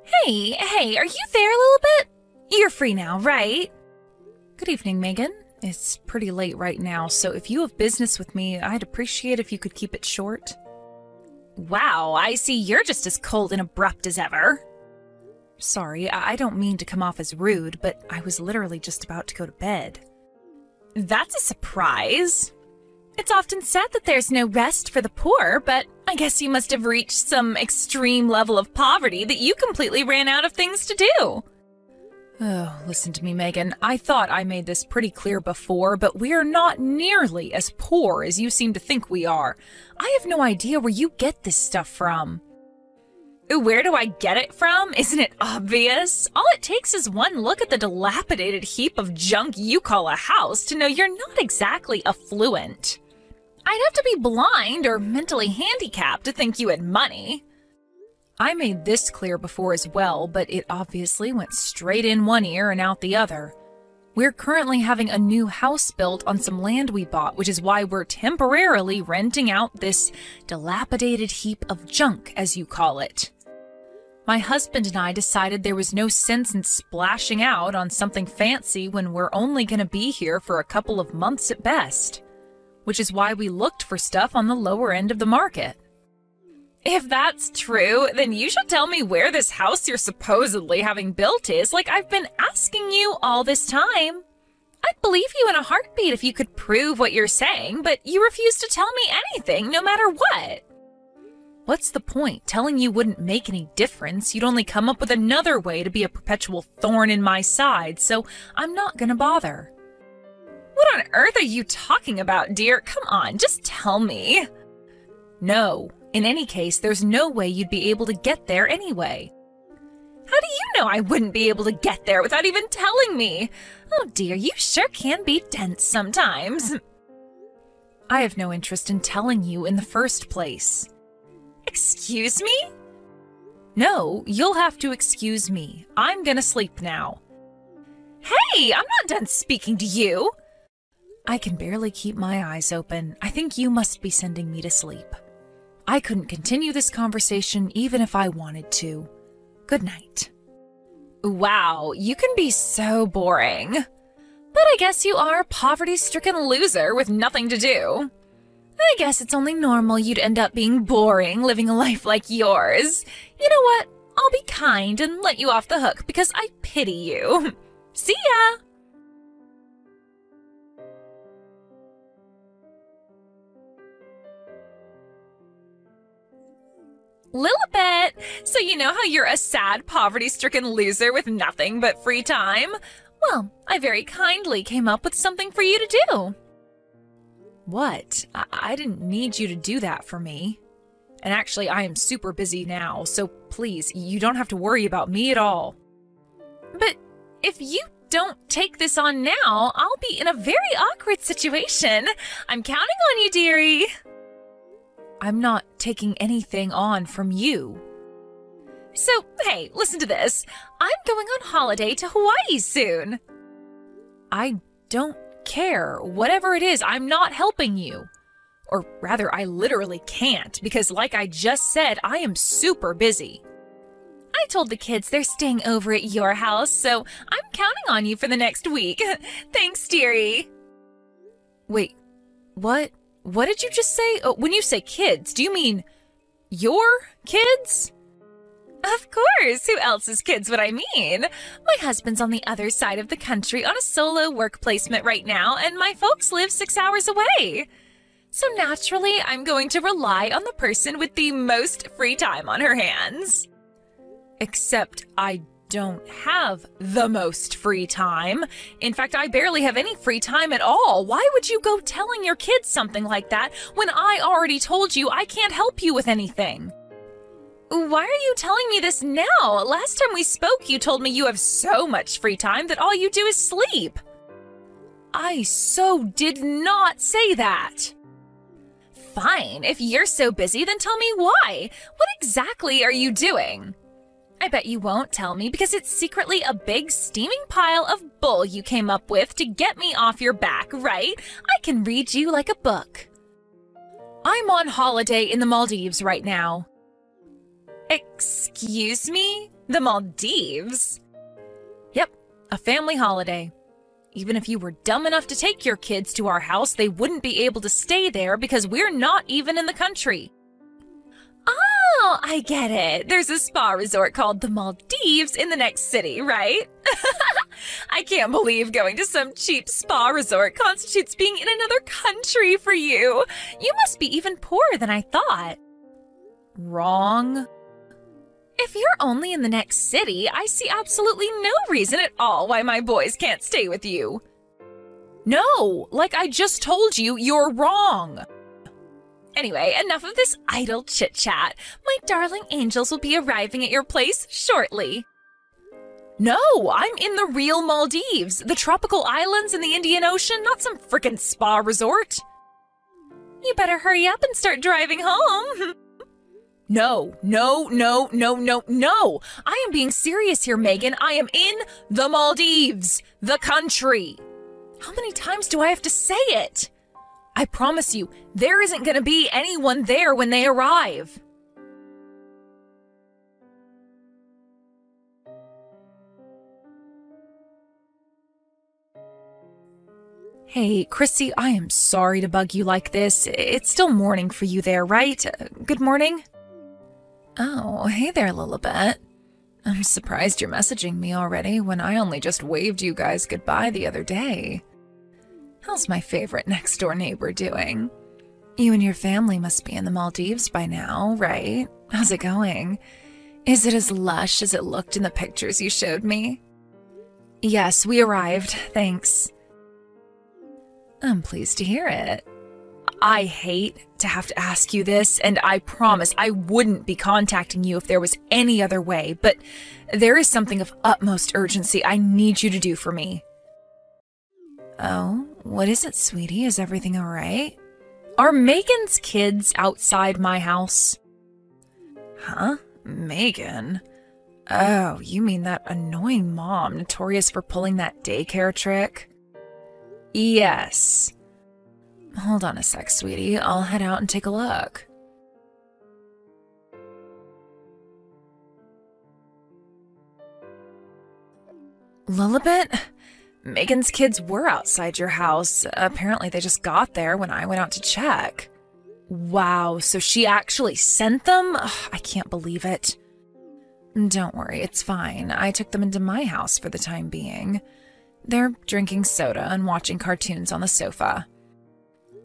Hey, are you there a little bit? You're free now, right? Good evening, Megan. It's pretty late right now, so if you have business with me, I'd appreciate if you could keep it short. Wow, I see you're just as cold and abrupt as ever. Sorry, I don't mean to come off as rude, but I was literally just about to go to bed. That's a surprise. It's often said that there's no rest for the poor, but I guess you must have reached some extreme level of poverty that you completely ran out of things to do. Oh, listen to me, Megan. I thought I made this pretty clear before, but we are not nearly as poor as you seem to think we are. I have no idea where you get this stuff from. Where do I get it from? Isn't it obvious? All it takes is one look at the dilapidated heap of junk you call a house to know you're not exactly affluent. I'd have to be blind or mentally handicapped to think you had money. I made this clear before as well, but it obviously went straight in one ear and out the other. We're currently having a new house built on some land we bought, which is why we're temporarily renting out this dilapidated heap of junk, as you call it. My husband and I decided there was no sense in splashing out on something fancy when we're only going to be here for a couple of months at best, which is why we looked for stuff on the lower end of the market. If that's true, then you should tell me where this house you're supposedly having built is, like I've been asking you all this time. I'd believe you in a heartbeat if you could prove what you're saying, but you refuse to tell me anything, no matter what. What's the point? Telling you wouldn't make any difference. You'd only come up with another way to be a perpetual thorn in my side, so I'm not gonna bother. What on earth are you talking about, dear? Come on, just tell me. No. In any case, there's no way you'd be able to get there anyway. How do you know I wouldn't be able to get there without even telling me? Oh dear, you sure can be dense sometimes. I have no interest in telling you in the first place. Excuse me? No, you'll have to excuse me. I'm gonna sleep now. Hey, I'm not done speaking to you. I can barely keep my eyes open. I think you must be sending me to sleep. I couldn't continue this conversation even if I wanted to. Good night. Wow, you can be so boring. But I guess you are a poverty-stricken loser with nothing to do. I guess it's only normal you'd end up being boring living a life like yours. You know what? I'll be kind and let you off the hook because I pity you. See ya! Lilibet! So you know how you're a sad, poverty-stricken loser with nothing but free time? Well, I very kindly came up with something for you to do. What? I didn't need you to do that for me. And actually, I am super busy now, so please, you don't have to worry about me at all. But if you don't take this on now, I'll be in a very awkward situation. I'm counting on you, dearie. I'm not taking anything on from you. So, hey, listen to this. I'm going on holiday to Hawaii soon. I don't care. Whatever it is, I'm not helping you. Or rather, I literally can't, because like I just said, I am super busy. I told the kids they're staying over at your house, so I'm counting on you for the next week. Thanks, dearie. Wait, what? What did you just say? Oh, when you say kids, do you mean your kids? Of course, who else's kids would I mean? My husband's on the other side of the country on a solo work placement right now, and my folks live 6 hours away. So naturally, I'm going to rely on the person with the most free time on her hands. Except I don't have the most free time. In fact, I barely have any free time at all. Why would you go telling your kids something like that when I already told you I can't help you with anything? Why are you telling me this now? Last time we spoke, you told me you have so much free time that all you do is sleep. I so did not say that. Fine, if you're so busy, then tell me why. What exactly are you doing? I bet you won't tell me because it's secretly a big steaming pile of bull you came up with to get me off your back, right? I can read you like a book. I'm on holiday in the Maldives right now. Excuse me? The Maldives? Yep, a family holiday. Even if you were dumb enough to take your kids to our house, they wouldn't be able to stay there because we're not even in the country. Oh, I get it. There's a spa resort called the Maldives in the next city, right? I can't believe going to some cheap spa resort constitutes being in another country for you. You must be even poorer than I thought. Wrong. If you're only in the next city, I see absolutely no reason at all why my boys can't stay with you. No, like I just told you, you're wrong. Anyway, enough of this idle chit-chat. My darling angels will be arriving at your place shortly. No, I'm in the real Maldives, the tropical islands in the Indian Ocean, not some frickin' spa resort. You better hurry up and start driving home. No. I am being serious here, Megan. I am in the Maldives, the country. How many times do I have to say it? I promise you, there isn't going to be anyone there when they arrive. Hey, Chrissy, I am sorry to bug you like this. It's still morning for you there, right? Good morning? Oh, hey there, Lilibet. I'm surprised you're messaging me already when I only just waved you guys goodbye the other day. How's my favorite next-door neighbor doing? You and your family must be in the Maldives by now, right? How's it going? Is it as lush as it looked in the pictures you showed me? Yes, we arrived, thanks. I'm pleased to hear it. I hate to have to ask you this, and I promise I wouldn't be contacting you if there was any other way, but there is something of utmost urgency I need you to do for me. Oh, what is it, sweetie? Is everything all right? Are Megan's kids outside my house? Huh? Megan? Oh, you mean that annoying mom notorious for pulling that daycare trick? Yes. Hold on a sec, sweetie. I'll head out and take a look. Lilibet? Megan's kids were outside your house. Apparently they just got there when I went out to check. Wow, so she actually sent them? Ugh, I can't believe it. Don't worry, it's fine. I took them into my house for the time being. They're drinking soda and watching cartoons on the sofa.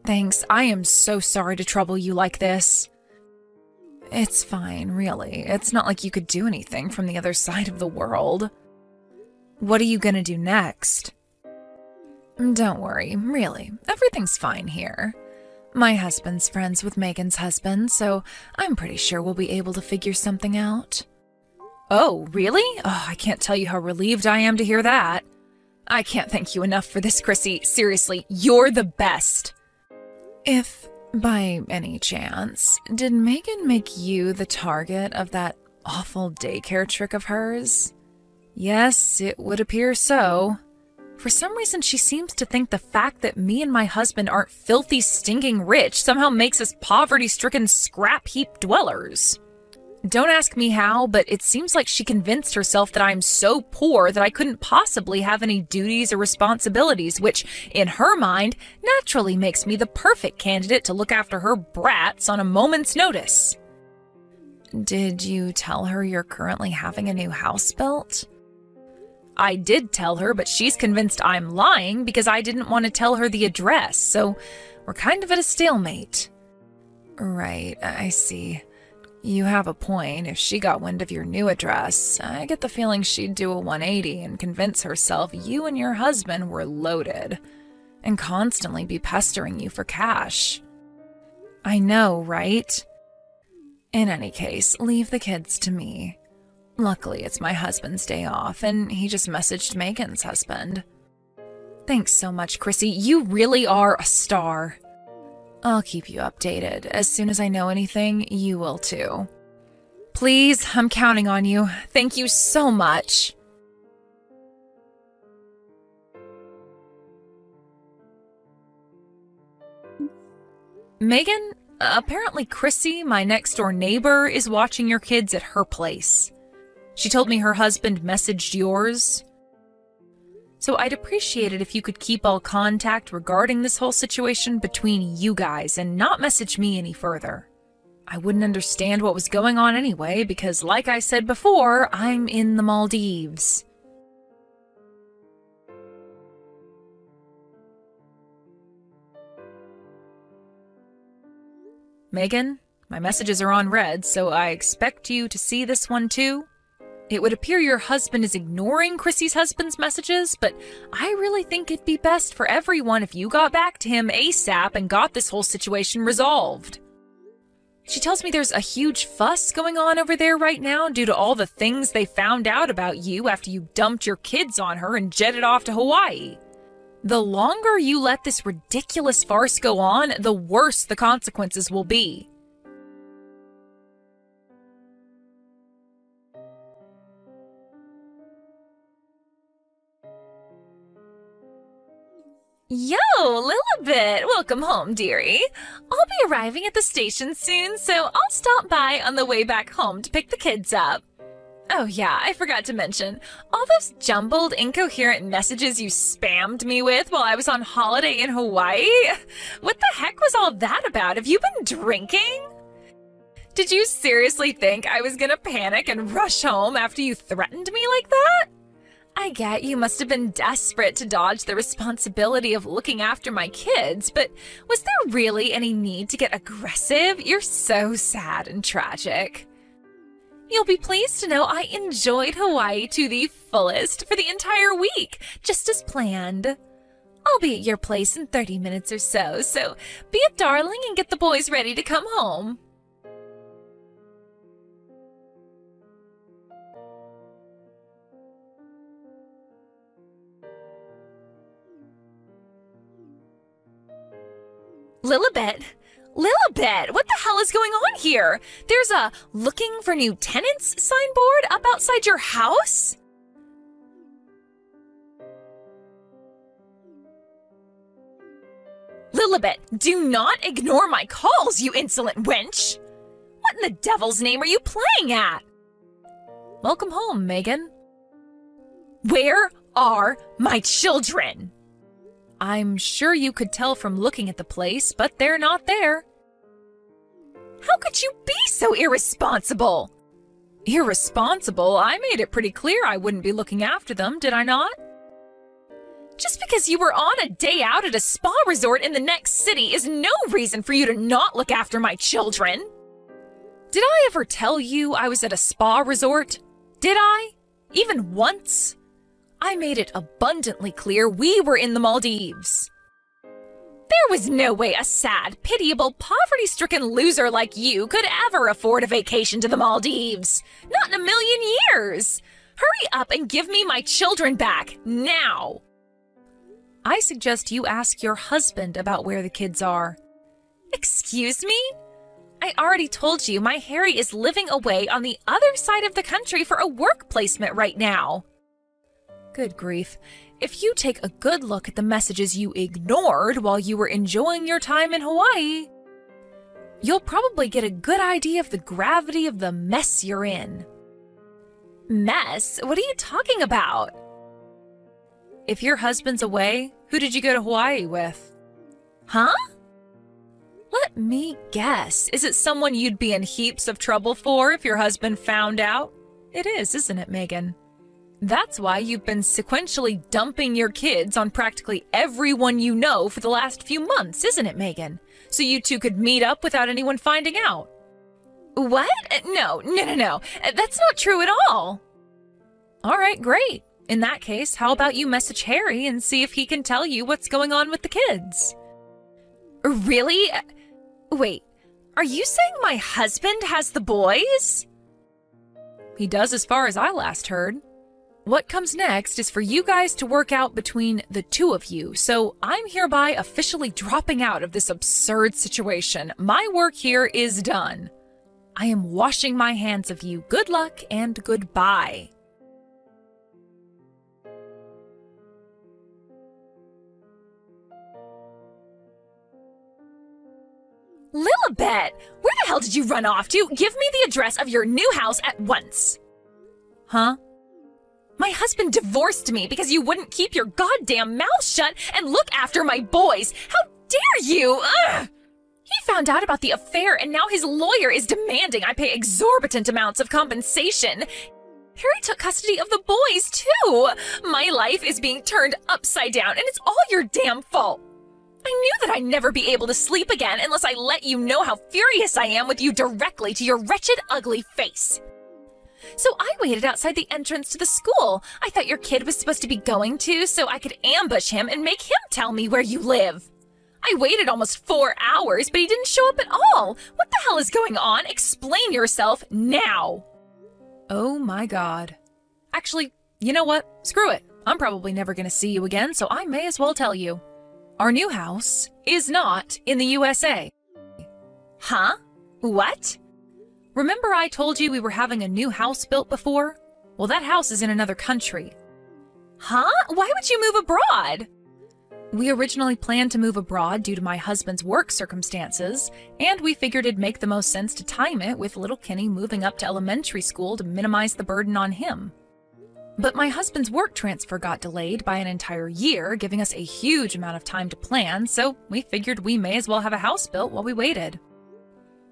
Thanks, I am so sorry to trouble you like this. It's fine, really. It's not like you could do anything from the other side of the world. What are you gonna do next? Don't worry, really. Everything's fine here. My husband's friends with Megan's husband, so I'm pretty sure we'll be able to figure something out. Oh, really? Oh, I can't tell you how relieved I am to hear that. I can't thank you enough for this, Chrissy. Seriously, you're the best. If, by any chance, did Megan make you the target of that awful daycare trick of hers? Yes, it would appear so. For some reason, she seems to think the fact that me and my husband aren't filthy, stinking rich somehow makes us poverty-stricken scrap heap dwellers. Don't ask me how, but it seems like she convinced herself that I'm so poor that I couldn't possibly have any duties or responsibilities, which, in her mind, naturally makes me the perfect candidate to look after her brats on a moment's notice. Did you tell her you're currently having a new house built? I did tell her, but she's convinced I'm lying because I didn't want to tell her the address, so we're kind of at a stalemate. Right, I see. You have a point. If she got wind of your new address, I get the feeling she'd do a 180 and convince herself you and your husband were loaded, and constantly be pestering you for cash. I know, right? In any case, leave the kids to me. Luckily, it's my husband's day off, and he just messaged Megan's husband. Thanks so much, Chrissy. You really are a star. I'll keep you updated. As soon as I know anything, you will too. Please, I'm counting on you. Thank you so much. Megan, Apparently Chrissy, my next-door neighbor, is watching your kids at her place. She told me her husband messaged yours. So I'd appreciate it if you could keep all contact regarding this whole situation between you guys and not message me any further. I wouldn't understand what was going on anyway, because like I said before, I'm in the Maldives. Megan, my messages are on red, so I expect you to see this one too. It would appear your husband is ignoring Chrissy's husband's messages, but I really think it'd be best for everyone if you got back to him ASAP and got this whole situation resolved. She tells me there's a huge fuss going on over there right now due to all the things they found out about you after you dumped your kids on her and jetted off to Hawaii. The longer you let this ridiculous farce go on, the worse the consequences will be. Yo, Lilibet! Welcome home, dearie. I'll be arriving at the station soon, so I'll stop by on the way back home to pick the kids up. Oh yeah, I forgot to mention, all those jumbled, incoherent messages you spammed me with while I was on holiday in Hawaii? What the heck was all that about? Have you been drinking? Did you seriously think I was gonna panic and rush home after you threatened me like that? I get you must have been desperate to dodge the responsibility of looking after my kids, but was there really any need to get aggressive? You're so sad and tragic. You'll be pleased to know I enjoyed Hawaii to the fullest for the entire week, just as planned. I'll be at your place in 30 minutes or so, so be a darling and get the boys ready to come home. Lilibet? Lilibet, what the hell is going on here? There's a looking for new tenants signboard up outside your house? Lilibet, do not ignore my calls, you insolent wench! What in the devil's name are you playing at? Welcome home, Megan. Where are my children? I'm sure you could tell from looking at the place, but they're not there. How could you be so irresponsible? Irresponsible? I made it pretty clear I wouldn't be looking after them, did I not? Just because you were on a day out at a spa resort in the next city is no reason for you to not look after my children. Did I ever tell you I was at a spa resort? Did I? Even once? I made it abundantly clear we were in the Maldives. There was no way a sad, pitiable, poverty-stricken loser like you could ever afford a vacation to the Maldives. Not in a million years. Hurry up and give me my children back, now. I suggest you ask your husband about where the kids are. Excuse me? I already told you my Harry is living away on the other side of the country for a work placement right now. Good grief. If you take a good look at the messages you ignored while you were enjoying your time in Hawaii, you'll probably get a good idea of the gravity of the mess you're in. Mess? What are you talking about? If your husband's away, who did you go to Hawaii with? Huh? Let me guess. Is it someone you'd be in heaps of trouble for if your husband found out? It is, isn't it, Megan? That's why you've been sequentially dumping your kids on practically everyone you know for the last few months, isn't it, Megan? So you two could meet up without anyone finding out. What? No. That's not true at all. All right, great. In that case, how about you message Harry and see if he can tell you what's going on with the kids? Really? Wait, are you saying my husband has the boys? He does as far as I last heard. What comes next is for you guys to work out between the two of you, so I'm hereby officially dropping out of this absurd situation. My work here is done. I am washing my hands of you. Good luck and goodbye. Lilibet! bet! Where the hell did you run off to? Give me the address of your new house at once. Huh? My husband divorced me because you wouldn't keep your goddamn mouth shut and look after my boys. How dare you? Ugh! He found out about the affair and now his lawyer is demanding I pay exorbitant amounts of compensation. Harry took custody of the boys, too. My life is being turned upside down and it's all your damn fault. I knew that I'd never be able to sleep again unless I let you know how furious I am with you directly to your wretched, ugly face. So I waited outside the entrance to the school. I thought your kid was supposed to be going to, so I could ambush him and make him tell me where you live. I waited almost 4 hours, but he didn't show up at all. What the hell is going on? Explain yourself now. Oh my God. Actually, you know what? Screw it. I'm probably never going to see you again, so I may as well tell you. Our new house is not in the USA. Huh? What? Remember I told you we were having a new house built before? Well, that house is in another country. Huh? Why would you move abroad? We originally planned to move abroad due to my husband's work circumstances, and we figured it'd make the most sense to time it with little Kenny moving up to elementary school to minimize the burden on him. But my husband's work transfer got delayed by an entire year, giving us a huge amount of time to plan, so we figured we may as well have a house built while we waited.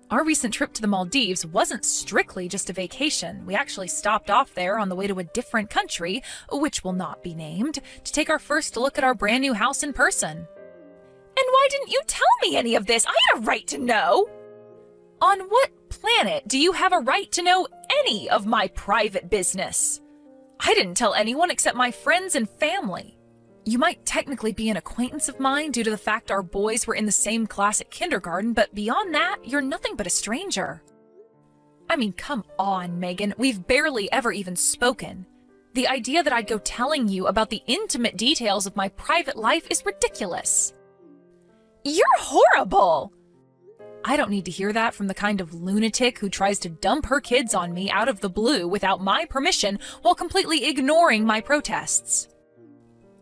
Our recent trip to the Maldives wasn't strictly just a vacation. We actually stopped off there on the way to a different country, which will not be named, to take our first look at our brand new house in person. And why didn't you tell me any of this? I had a right to know. On what planet do you have a right to know any of my private business? I didn't tell anyone except my friends and family. You might technically be an acquaintance of mine due to the fact our boys were in the same class at kindergarten, but beyond that, you're nothing but a stranger. I mean, come on, Megan. We've barely ever even spoken. The idea that I'd go telling you about the intimate details of my private life is ridiculous. You're horrible! I don't need to hear that from the kind of lunatic who tries to dump her kids on me out of the blue without my permission while completely ignoring my protests.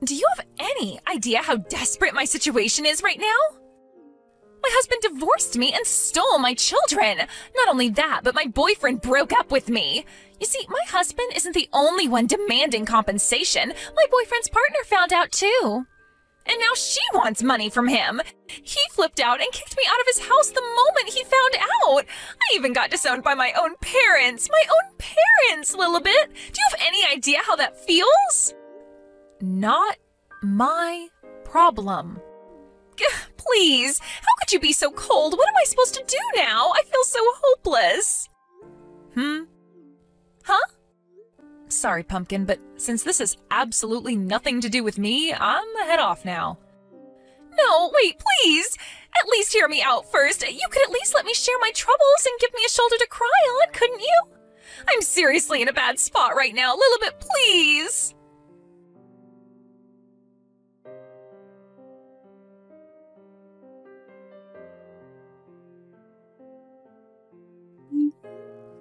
Do you have any idea how desperate my situation is right now? My husband divorced me and stole my children. Not only that, but my boyfriend broke up with me. You see, my husband isn't the only one demanding compensation. My boyfriend's partner found out too. And now she wants money from him. He flipped out and kicked me out of his house the moment he found out. I even got disowned by my own parents. My own parents, Lilibet. Do you have any idea how that feels? Not my problem. Please, how could you be so cold? What am I supposed to do now? I feel so hopeless. Huh? Sorry, Pumpkin, but since this has absolutely nothing to do with me, I'm gonna head off now. No, wait, please! At least hear me out first. You could at least let me share my troubles and give me a shoulder to cry on, couldn't you? I'm seriously in a bad spot right now. Lilibet, please!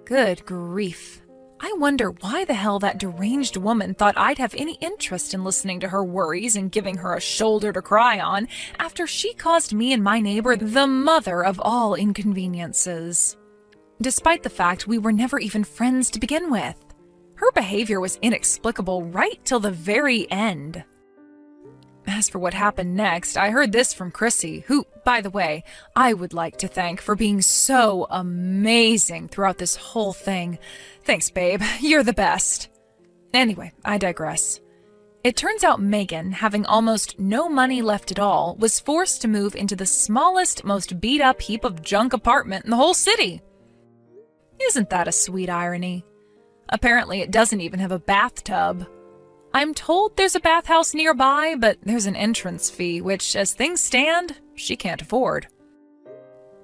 Good grief. I wonder why the hell that deranged woman thought I'd have any interest in listening to her worries and giving her a shoulder to cry on after she caused me and my neighbor the mother of all inconveniences. Despite the fact we were never even friends to begin with. Her behavior was inexplicable right till the very end. As for what happened next, I heard this from Chrissy, who, by the way, I would like to thank for being so amazing throughout this whole thing. Thanks, babe. You're the best. Anyway, I digress. It turns out Megan, having almost no money left at all, was forced to move into the smallest, most beat-up heap of junk apartment in the whole city. Isn't that a sweet irony? Apparently, it doesn't even have a bathtub. I'm told there's a bathhouse nearby, but there's an entrance fee, which, as things stand, she can't afford.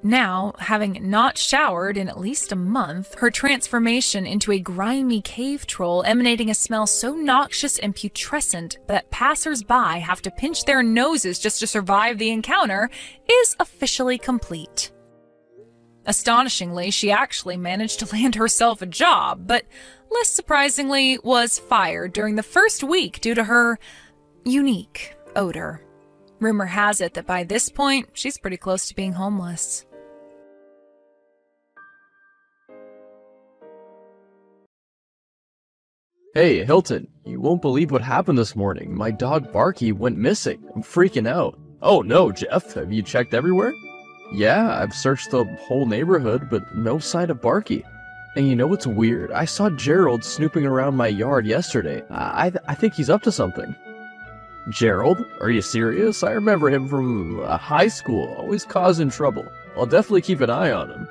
Now, having not showered in at least a month, her transformation into a grimy cave troll emanating a smell so noxious and putrescent that passers-by have to pinch their noses just to survive the encounter is officially complete. Astonishingly, she actually managed to land herself a job, but less surprisingly, was fired during the first week due to her unique odor. Rumor has it that by this point, she's pretty close to being homeless. Hey, Hilton, you won't believe what happened this morning. My dog Barky went missing. I'm freaking out. Oh no, Jeff, have you checked everywhere? Yeah, I've searched the whole neighborhood, but no sign of Barky. And you know what's weird? I saw Gerald snooping around my yard yesterday. I think he's up to something. Gerald? Are you serious? I remember him from high school, always causing trouble. I'll definitely keep an eye on him.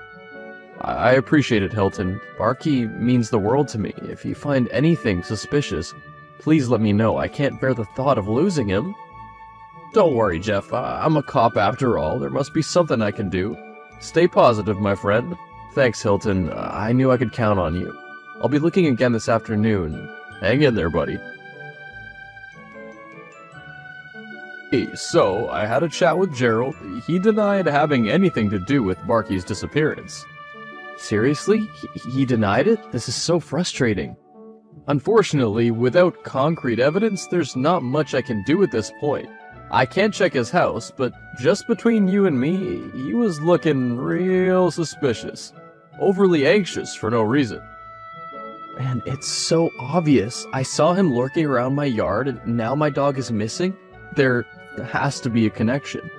I appreciate it, Hilton. Barky means the world to me. If you find anything suspicious, please let me know. I can't bear the thought of losing him. Don't worry, Jeff. I'm a cop after all. There must be something I can do. Stay positive, my friend. Thanks, Hilton. I knew I could count on you. I'll be looking again this afternoon. Hang in there, buddy. Hey, so, I had a chat with Gerald. He denied having anything to do with Barky's disappearance. Seriously? He denied it? This is so frustrating. Unfortunately, without concrete evidence, there's not much I can do at this point. I can't check his house, but just between you and me, he was looking real suspicious. Overly anxious for no reason. Man, it's so obvious. I saw him lurking around my yard, and now my dog is missing. There has to be a connection.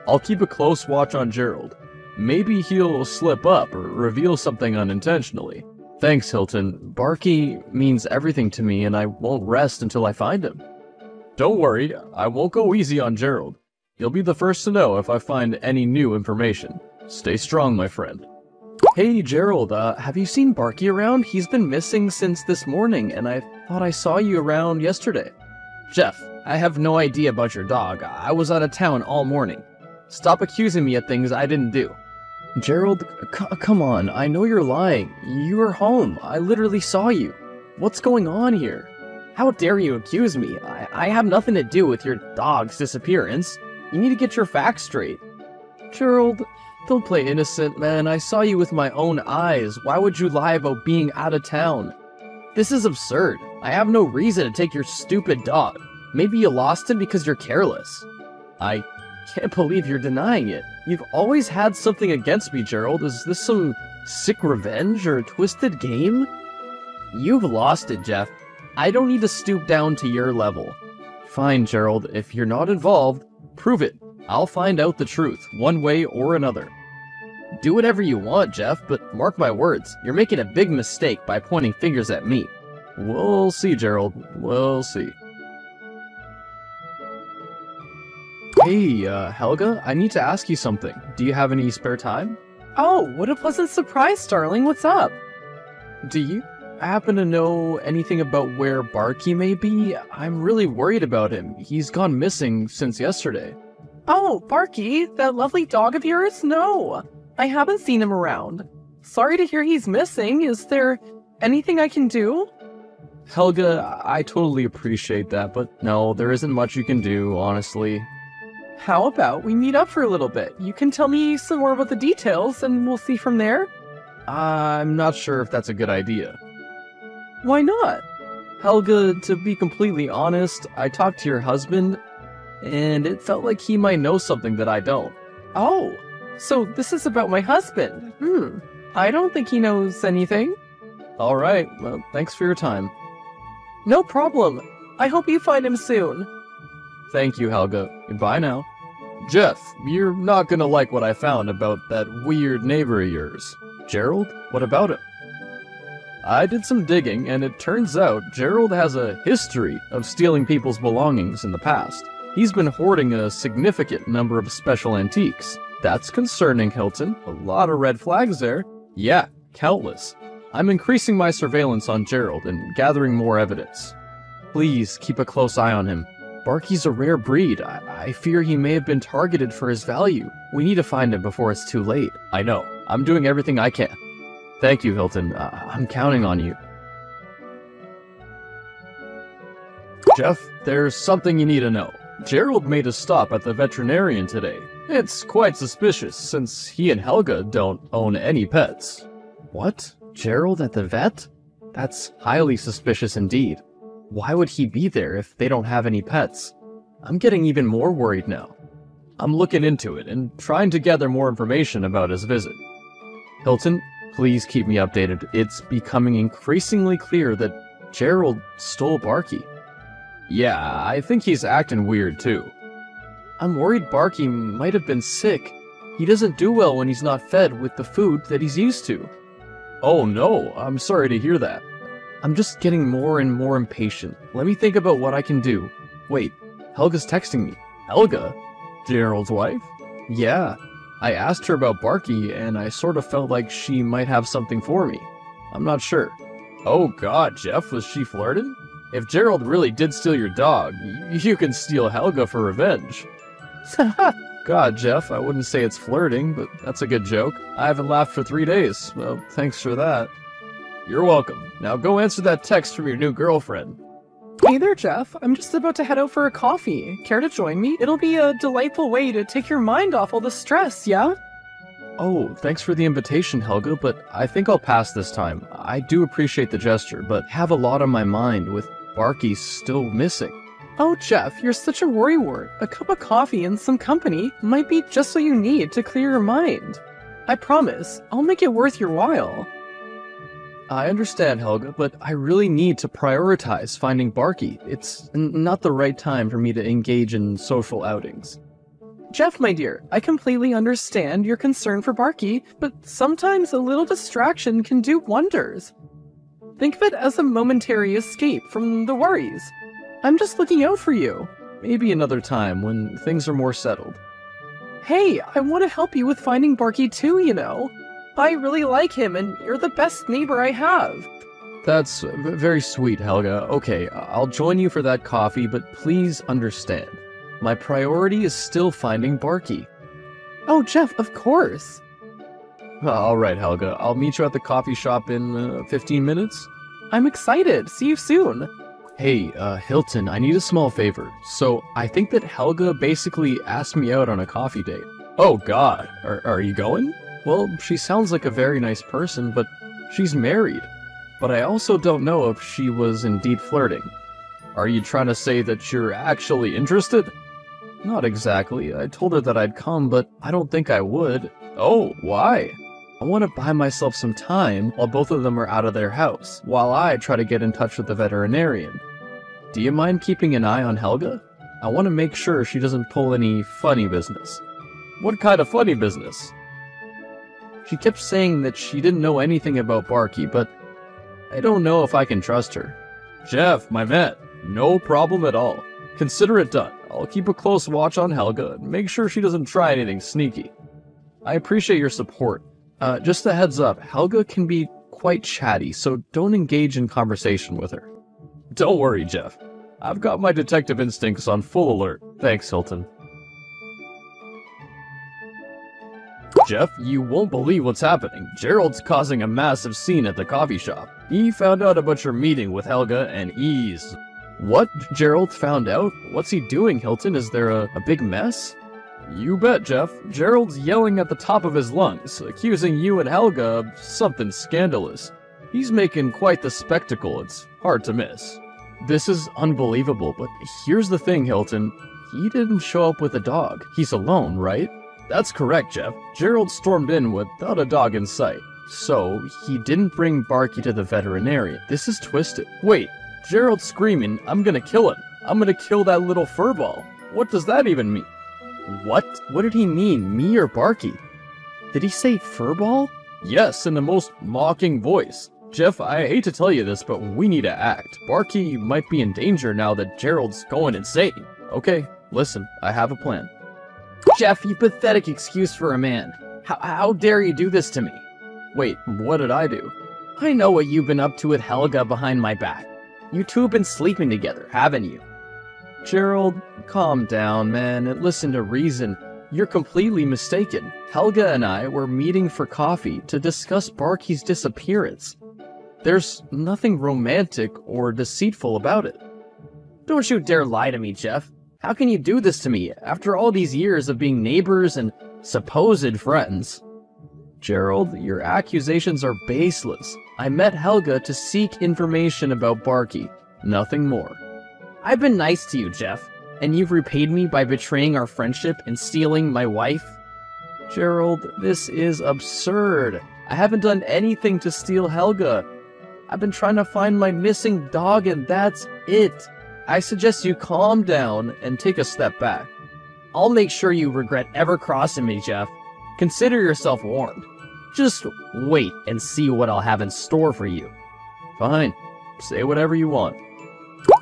I'll keep a close watch on Gerald. Maybe he'll slip up or reveal something unintentionally. Thanks, Hilton. Barky means everything to me, and I won't rest until I find him. Don't worry, I won't go easy on Gerald. You'll be the first to know if I find any new information. Stay strong, my friend. Hey, Gerald, have you seen Barky around? He's been missing since this morning, and I thought I saw you around yesterday. Jeff, I have no idea about your dog. I was out of town all morning. Stop accusing me of things I didn't do. Gerald, come on, I know you're lying. You were home. I literally saw you. What's going on here? How dare you accuse me? I have nothing to do with your dog's disappearance. You need to get your facts straight. Gerald, don't play innocent, man. I saw you with my own eyes. Why would you lie about being out of town? This is absurd. I have no reason to take your stupid dog. Maybe you lost him because you're careless. I can't believe you're denying it. You've always had something against me, Gerald. Is this some sick revenge or twisted game? You've lost it, Jeff. I don't need to stoop down to your level. Fine, Gerald. If you're not involved, prove it. I'll find out the truth, one way or another. Do whatever you want, Jeff, but mark my words, you're making a big mistake by pointing fingers at me. We'll see, Gerald. We'll see. Hey, Helga, I need to ask you something. Do you have any spare time? Oh, what a pleasant surprise, darling. What's up? Do you happen to know anything about where Barky may be? I'm really worried about him. He's gone missing since yesterday. Oh, Barky, that lovely dog of yours? No, I haven't seen him around. Sorry to hear he's missing. Is there anything I can do? Helga, I totally appreciate that, but no, there isn't much you can do, honestly. How about we meet up for a little bit? You can tell me some more about the details, and we'll see from there. I'm not sure if that's a good idea. Why not? Helga, to be completely honest, I talked to your husband, and it felt like he might know something that I don't. Oh, so this is about my husband. I don't think he knows anything. Alright, well, thanks for your time. No problem. I hope you find him soon. Thank you, Helga. Goodbye now. Jeff, you're not gonna like what I found about that weird neighbor of yours. Gerald? What about him? I did some digging, and it turns out Gerald has a history of stealing people's belongings in the past. He's been hoarding a significant number of special antiques. That's concerning, Hilton. A lot of red flags there. Yeah, countless. I'm increasing my surveillance on Gerald and gathering more evidence. Please keep a close eye on him. Barky's a rare breed. I fear he may have been targeted for his value. We need to find him before it's too late. I know. I'm doing everything I can. Thank you, Hilton. I'm counting on you. Jeff, there's something you need to know. Gerald made a stop at the veterinarian today. It's quite suspicious, since he and Helga don't own any pets. What? Gerald at the vet? That's highly suspicious indeed. Why would he be there if they don't have any pets? I'm getting even more worried now. I'm looking into it and trying to gather more information about his visit. Hilton, please keep me updated. It's becoming increasingly clear that Gerald stole Barky. Yeah, I think he's acting weird too. I'm worried Barky might have been sick. He doesn't do well when he's not fed with the food that he's used to. Oh no, I'm sorry to hear that. I'm just getting more and more impatient. Let me think about what I can do. Wait, Helga's texting me. Helga? Gerald's wife? Yeah. I asked her about Barky, and I sort of felt like she might have something for me. I'm not sure. Oh god, Jeff, was she flirting? If Gerald really did steal your dog, you can steal Helga for revenge. God, Jeff, I wouldn't say it's flirting, but that's a good joke. I haven't laughed for 3 days. Well, thanks for that. You're welcome. Now go answer that text from your new girlfriend. Hey there, Jeff. I'm just about to head out for a coffee. Care to join me? It'll be a delightful way to take your mind off all the stress, yeah? Oh, thanks for the invitation, Helga, but I think I'll pass this time. I do appreciate the gesture, but have a lot on my mind with Barky still missing. Oh, Jeff, you're such a worrywart. A cup of coffee and some company might be just what you need to clear your mind. I promise, I'll make it worth your while. I understand, Helga, but I really need to prioritize finding Barky. It's not the right time for me to engage in social outings. Jeff, my dear, I completely understand your concern for Barky, but sometimes a little distraction can do wonders. Think of it as a momentary escape from the worries. I'm just looking out for you. Maybe another time when things are more settled. Hey, I want to help you with finding Barky too, you know. I really like him, and you're the best neighbor I have. That's very sweet, Helga. Okay, I'll join you for that coffee, but please understand. My priority is still finding Barky. Oh, Jeff, of course. Alright, Helga. I'll meet you at the coffee shop in 15 minutes. I'm excited. See you soon. Hey, Hilton, I need a small favor. So, I think that Helga basically asked me out on a coffee date. Oh god, are you going? Well, she sounds like a very nice person, but she's married. But I also don't know if she was indeed flirting. Are you trying to say that you're actually interested? Not exactly. I told her that I'd come, but I don't think I would. Oh, why? I want to buy myself some time while both of them are out of their house, while I try to get in touch with the veterinarian. Do you mind keeping an eye on Helga? I want to make sure she doesn't pull any funny business. What kind of funny business? She kept saying that she didn't know anything about Barky, but I don't know if I can trust her. Jeff, my man, no problem at all. Consider it done. I'll keep a close watch on Helga and make sure she doesn't try anything sneaky. I appreciate your support. Just a heads up, Helga can be quite chatty, so don't engage in conversation with her. Don't worry, Jeff. I've got my detective instincts on full alert. Thanks, Hilton. Jeff, you won't believe what's happening. Gerald's causing a massive scene at the coffee shop. He found out about your meeting with Helga, and he's... What? Gerald found out? What's he doing, Hilton? Is there a big mess? You bet, Jeff. Gerald's yelling at the top of his lungs, accusing you and Helga of something scandalous. He's making quite the spectacle. It's hard to miss. This is unbelievable, but here's the thing, Hilton. He didn't show up with a dog. He's alone, right? That's correct, Jeff. Gerald stormed in without a dog in sight. So, he didn't bring Barky to the veterinarian. This is twisted. Wait, Gerald's screaming, I'm gonna kill him. I'm gonna kill that little furball. What does that even mean? What? What did he mean, me or Barky? Did he say furball? Yes, in the most mocking voice. Jeff, I hate to tell you this, but we need to act. Barky might be in danger now that Gerald's going insane. Okay, listen, I have a plan. Jeff, you pathetic excuse for a man. How dare you do this to me? Wait, what did I do? I know what you've been up to with Helga behind my back. You two have been sleeping together, haven't you? Gerald, calm down, man, and listen to reason. You're completely mistaken. Helga and I were meeting for coffee to discuss Barky's disappearance. There's nothing romantic or deceitful about it. Don't you dare lie to me, Jeff. How can you do this to me after all these years of being neighbors and supposed friends? Gerald, your accusations are baseless. I met Helga to seek information about Barky, nothing more. I've been nice to you, Jeff, and you've repaid me by betraying our friendship and stealing my wife? Gerald, this is absurd. I haven't done anything to steal Helga. I've been trying to find my missing dog and that's it. I suggest you calm down and take a step back. I'll make sure you regret ever crossing me, Jeff. Consider yourself warned. Just wait and see what I'll have in store for you. Fine. Say whatever you want.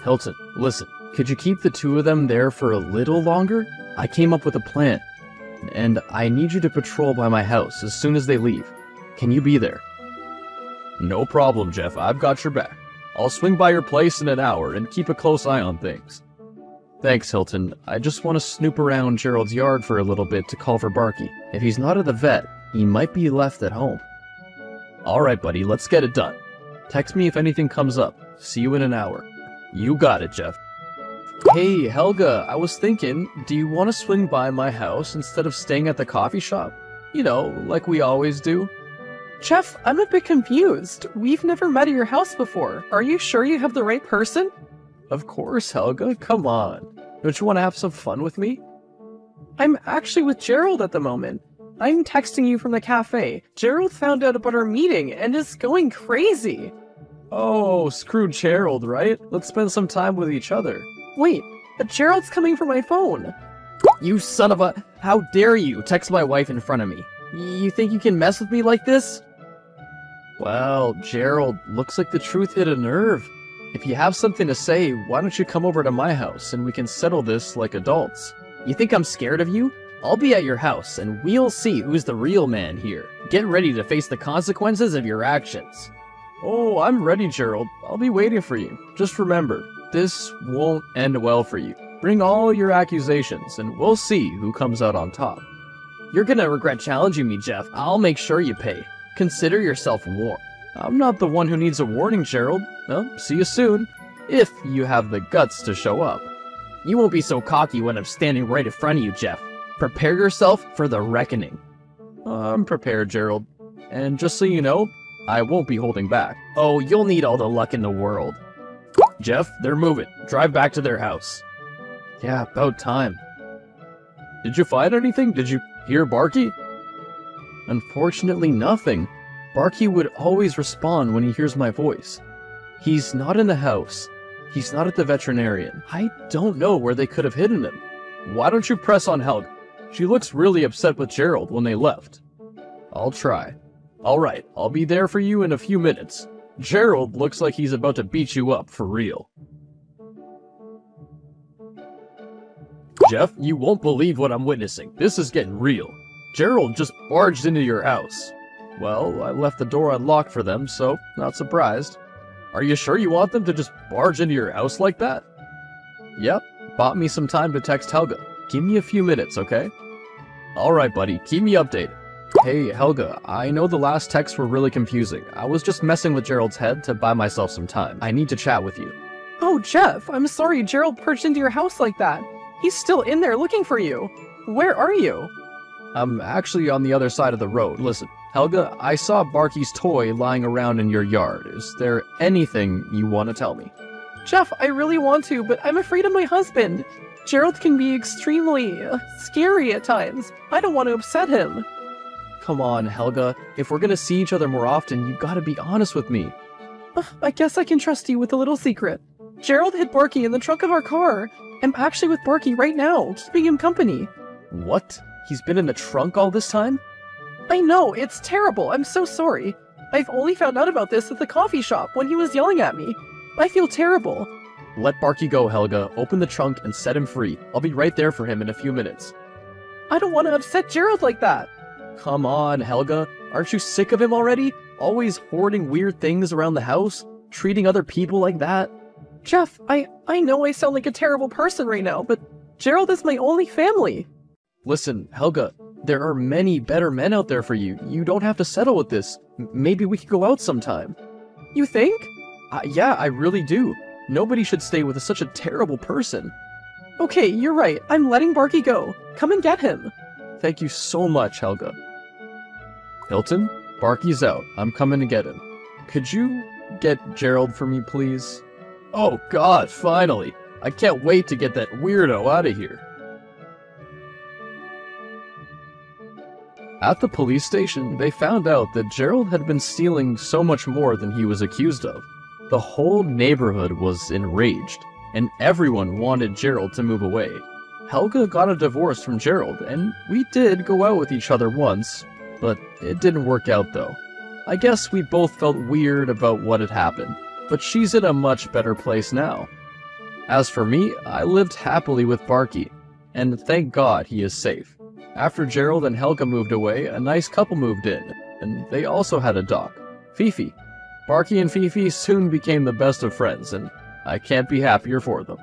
Hilton, listen. Could you keep the two of them there for a little longer? I came up with a plan. And I need you to patrol by my house as soon as they leave. Can you be there? No problem, Jeff. I've got your back. I'll swing by your place in an hour and keep a close eye on things. Thanks, Hilton. I just want to snoop around Gerald's yard for a little bit to call for Barky. If he's not at the vet, he might be left at home. Alright, buddy, let's get it done. Text me if anything comes up. See you in an hour. You got it, Jeff. Hey, Helga, I was thinking, do you want to swing by my house instead of staying at the coffee shop? You know, like we always do. Jeff, I'm a bit confused. We've never met at your house before. Are you sure you have the right person? Of course, Helga. Come on. Don't you want to have some fun with me? I'm actually with Gerald at the moment. I'm texting you from the cafe. Gerald found out about our meeting and is going crazy. Oh, screw Gerald, right? Let's spend some time with each other. Wait, Gerald's coming from my phone. You son of a... How dare you text my wife in front of me? You think you can mess with me like this? Well, Gerald, looks like the truth hit a nerve. If you have something to say, why don't you come over to my house and we can settle this like adults? You think I'm scared of you? I'll be at your house and we'll see who's the real man here. Get ready to face the consequences of your actions. Oh, I'm ready, Gerald. I'll be waiting for you. Just remember, this won't end well for you. Bring all your accusations and we'll see who comes out on top. You're gonna regret challenging me, Jeff. I'll make sure you pay. Consider yourself warned. I'm not the one who needs a warning, Gerald. Well, see you soon. If you have the guts to show up. You won't be so cocky when I'm standing right in front of you, Jeff. Prepare yourself for the reckoning. I'm prepared, Gerald. And just so you know, I won't be holding back. Oh, you'll need all the luck in the world. Jeff, they're moving. Drive back to their house. Yeah, about time. Did you find anything? Did you hear Barky? Unfortunately, nothing. Barky would always respond when he hears my voice. He's not in the house. He's not at the veterinarian. I don't know where they could have hidden him. Why don't you press on Helga? She looks really upset with Gerald when they left. I'll try. Alright, I'll be there for you in a few minutes. Gerald looks like he's about to beat you up for real. Jeff, you won't believe what I'm witnessing. This is getting real. Gerald just barged into your house. Well, I left the door unlocked for them, so not surprised. Are you sure you want them to just barge into your house like that? Yep, bought me some time to text Helga. Give me a few minutes, okay? Alright, buddy, keep me updated. Hey, Helga, I know the last texts were really confusing. I was just messing with Gerald's head to buy myself some time. I need to chat with you. Oh, Jeff, I'm sorry Gerald perched into your house like that. He's still in there looking for you. Where are you? I'm actually on the other side of the road. Listen, Helga, I saw Barky's toy lying around in your yard. Is there anything you want to tell me? Jeff, I really want to, but I'm afraid of my husband. Gerald can be extremely scary at times. I don't want to upset him. Come on, Helga. If we're gonna see each other more often, you gotta be honest with me. I guess I can trust you with a little secret. Gerald hid Barky in the trunk of our car. I'm actually with Barky right now, keeping him company. What? He's been in the trunk all this time? I know, it's terrible. I'm so sorry. I've only found out about this at the coffee shop when he was yelling at me. I feel terrible. Let Barky go, Helga. Open the trunk and set him free. I'll be right there for him in a few minutes. I don't want to upset Gerald like that. Come on, Helga. Aren't you sick of him already? Always hoarding weird things around the house? Treating other people like that? Jeff, I know I sound like a terrible person right now, but Gerald is my only family. Listen, Helga, there are many better men out there for you. You don't have to settle with this. Maybe we could go out sometime. You think? Yeah, I really do. Nobody should stay with such a terrible person. Okay, you're right. I'm letting Barky go. Come and get him. Thank you so much, Helga. Hilton, Barky's out. I'm coming to get him. Could you get Gerald for me, please? Oh God, finally! I can't wait to get that weirdo out of here. At the police station, they found out that Gerald had been stealing so much more than he was accused of. The whole neighborhood was enraged, and everyone wanted Gerald to move away. Helga got a divorce from Gerald, and we did go out with each other once, but it didn't work out though. I guess we both felt weird about what had happened, but she's in a much better place now. As for me, I lived happily with Barky, and thank God he is safe. After Gerald and Helga moved away, a nice couple moved in, and they also had a dog, Fifi. Barky and Fifi soon became the best of friends, and I can't be happier for them.